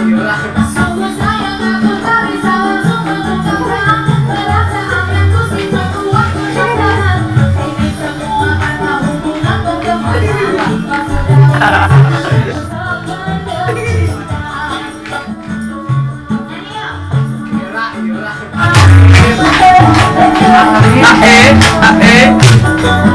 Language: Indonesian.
Sungguh sayang aku tak bisa untuk mengungkapkan perasaan yang ku simpan buat ku tahan. Ini semua karena hubungan berkembang. Kau sudah Ae, ae.